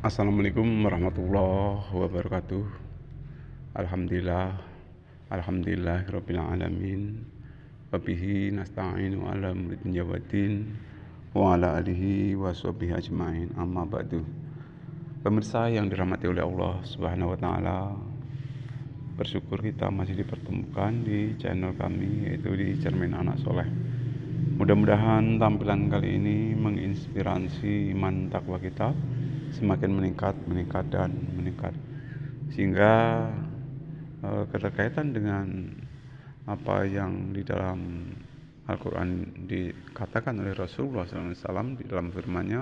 Assalamualaikum warahmatullahi wabarakatuh. Alhamdulillah, alhamdulillahirabbil alamin. Wabihi nasta'inu ala umuri dunya waddin wa ala alihi washabihi ajmain. Amma ba'du. Pemirsa yang dirahmati oleh Allah Subhanahu wa taala, bersyukur kita masih dipertemukan di channel kami, yaitu di Cermin Anak Soleh. Mudah-mudahan tampilan kali ini menginspirasi iman takwa kita semakin meningkat dan meningkat, sehingga keterkaitan dengan apa yang di dalam Al-Quran dikatakan oleh Rasulullah SAW di dalam firman-Nya,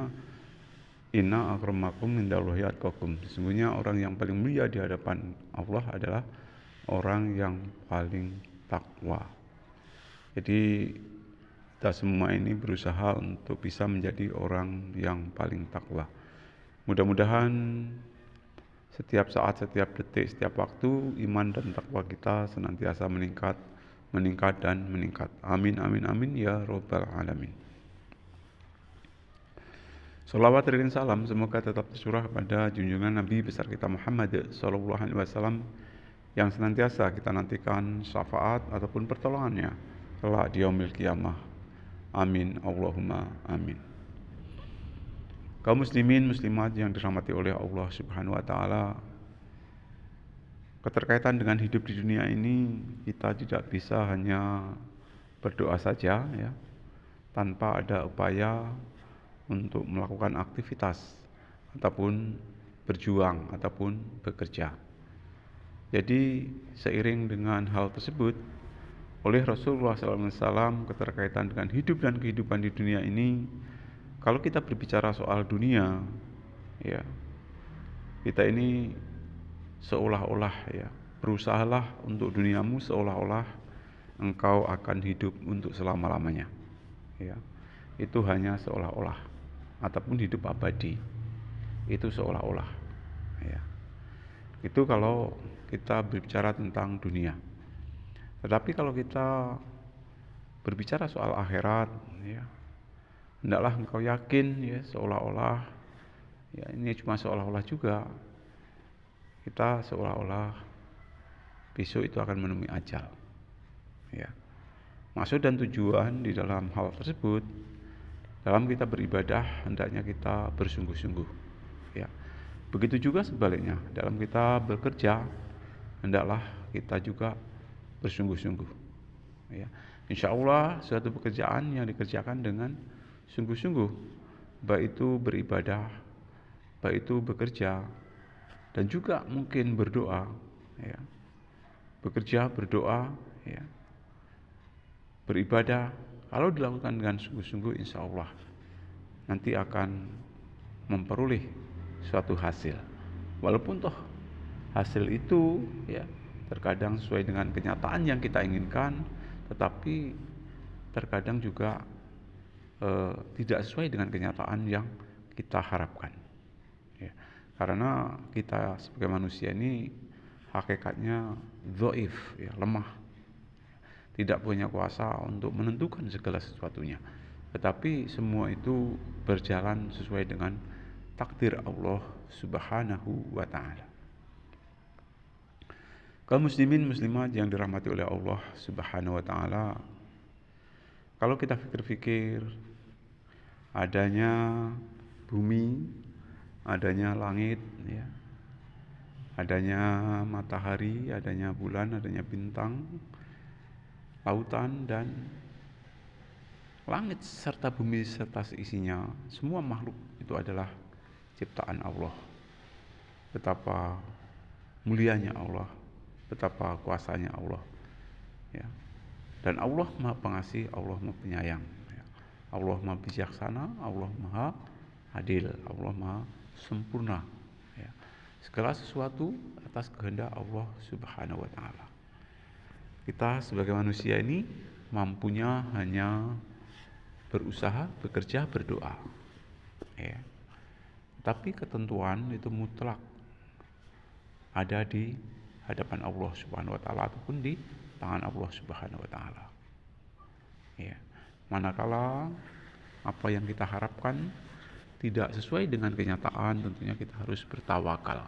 Inna akramakum indallahi atqakum. Sesungguhnya orang yang paling mulia di hadapan Allah adalah orang yang paling takwa. Jadi kita semua ini berusaha untuk bisa menjadi orang yang paling takwa. Mudah-mudahan setiap saat, setiap detik, setiap waktu iman dan takwa kita senantiasa meningkat dan meningkat. Amin, amin, amin ya robbal alamin. Salawat dan salam semoga tetap tercurah pada junjungan Nabi besar kita Muhammad sallallahu alaihi wasallam yang senantiasa kita nantikan syafaat ataupun pertolongannya kelak di yaumil qiyamah. Amin, Allahumma amin. Kaum muslimin muslimat yang dirahmati oleh Allah Subhanahu wa taala, keterkaitan dengan hidup di dunia ini kita tidak bisa hanya berdoa saja ya, tanpa ada upaya untuk melakukan aktivitas ataupun berjuang ataupun bekerja. Jadi seiring dengan hal tersebut, oleh Rasulullah SAW keterkaitan dengan hidup dan kehidupan di dunia ini, kalau kita berbicara soal dunia, ya, kita ini seolah-olah ya, berusahalah untuk duniamu seolah-olah engkau akan hidup untuk selama-lamanya. Ya, itu hanya seolah-olah, ataupun hidup abadi, itu seolah-olah. Ya, itu kalau kita berbicara tentang dunia. Tetapi kalau kita berbicara soal akhirat, ya, hendaklah engkau yakin ya, seolah-olah ya, ini cuma seolah-olah juga, kita seolah-olah besok itu akan menemui ajal ya. Maksud dan tujuan di dalam hal tersebut, dalam kita beribadah hendaknya kita bersungguh-sungguh ya. Begitu juga sebaliknya, dalam kita bekerja hendaklah kita juga bersungguh-sungguh ya. Insya Allah suatu pekerjaan yang dikerjakan dengan sungguh-sungguh, baik itu beribadah, baik itu bekerja, dan juga mungkin berdoa ya. Bekerja, berdoa ya, beribadah, kalau dilakukan dengan sungguh-sungguh, insya Allah nanti akan memperoleh suatu hasil. Walaupun toh hasil itu ya terkadang sesuai dengan kenyataan yang kita inginkan, tetapi terkadang juga tidak sesuai dengan kenyataan yang kita harapkan ya. Karena kita sebagai manusia ini hakikatnya dhaif ya, lemah, tidak punya kuasa untuk menentukan segala sesuatunya, tetapi semua itu berjalan sesuai dengan takdir Allah Subhanahu wa ta'ala. Kaum muslimin muslimat yang dirahmati oleh Allah Subhanahu wa ta'ala, kalau kita pikir-pikir, adanya bumi, adanya langit ya, adanya matahari, adanya bulan, adanya bintang, lautan dan langit serta bumi serta seisinya, semua makhluk itu adalah ciptaan Allah. Betapa mulianya Allah, betapa kuasanya Allah ya. Dan Allah Maha Pengasih, Allah Maha Penyayang ya. Allah Maha Bijaksana, Allah Maha Adil, Allah Maha Sempurna ya. Segala sesuatu atas kehendak Allah Subhanahu wa ta'ala. Kita sebagai manusia ini mampunya hanya berusaha, bekerja, berdoa ya. Tapi ketentuan itu mutlak ada di hadapan Allah Subhanahu wa ta'ala ataupun di tangan Allah Subhanahu wa ta'ala ya. Manakala apa yang kita harapkan tidak sesuai dengan kenyataan, tentunya kita harus bertawakal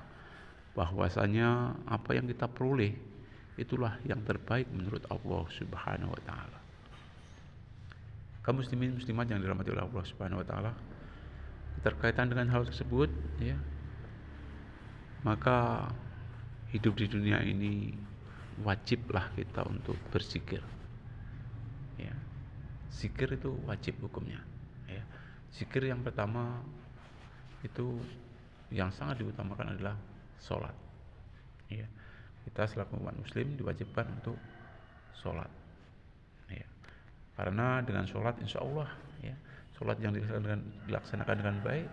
bahwasanya apa yang kita peroleh itulah yang terbaik menurut Allah Subhanahu wa taala. Kaum muslimin muslimat yang dirahmati oleh Allah Subhanahu wa taala, terkaitan dengan hal tersebut ya, maka hidup di dunia ini wajiblah kita untuk berzikir ya. Zikir itu wajib hukumnya ya. Zikir yang pertama itu yang sangat diutamakan adalah sholat ya. Kita selaku umat muslim diwajibkan untuk sholat ya. Karena dengan sholat insya Allah ya, sholat yang dilaksanakan dengan baik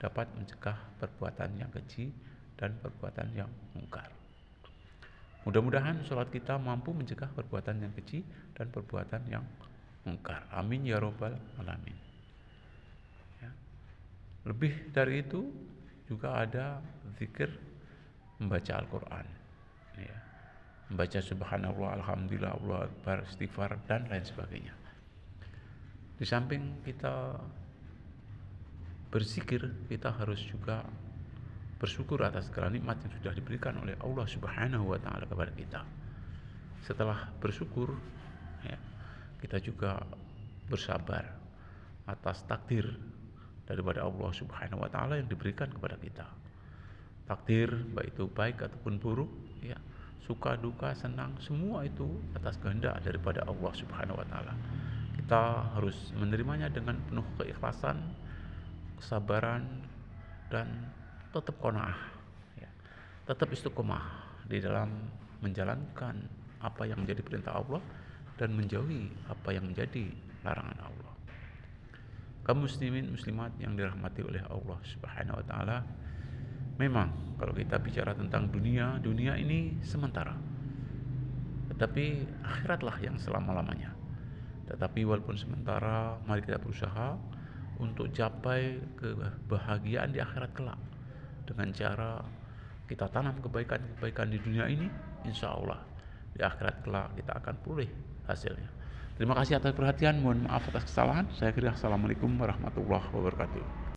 dapat mencegah perbuatan yang keji dan perbuatan yang mungkar. Mudah-mudahan sholat kita mampu mencegah perbuatan yang keji dan perbuatan yang mungkar. Amin ya robbal alamin. Ya. Lebih dari itu juga ada zikir membaca Al-Quran ya. Membaca subhanallah, alhamdulillah, Allah akbar, istighfar dan lain sebagainya. Di samping kita berzikir, kita harus juga bersyukur atas segala nikmat yang sudah diberikan oleh Allah Subhanahu wa taala kepada kita. Setelah bersyukur ya, kita juga bersabar atas takdir daripada Allah Subhanahu wa taala yang diberikan kepada kita. Takdir baik itu baik ataupun buruk ya, suka duka senang, semua itu atas kehendak daripada Allah Subhanahu wa taala. Kita harus menerimanya dengan penuh keikhlasan, kesabaran, dan tetap qanaah ya. Tetap istiqomah di dalam menjalankan apa yang menjadi perintah Allah dan menjauhi apa yang menjadi larangan Allah. Kaum muslimin muslimat yang dirahmati oleh Allah Subhanahu wa taala, memang kalau kita bicara tentang dunia ini sementara. Tetapi akhiratlah yang selama-lamanya. Tetapi walaupun sementara, mari kita berusaha untuk capai kebahagiaan di akhirat kelak. Dengan cara kita tanam kebaikan-kebaikan di dunia ini, insya Allah di akhirat kelak kita akan pulih hasilnya. Terima kasih atas perhatian, mohon maaf atas kesalahan. Saya kira assalamualaikum warahmatullahi wabarakatuh.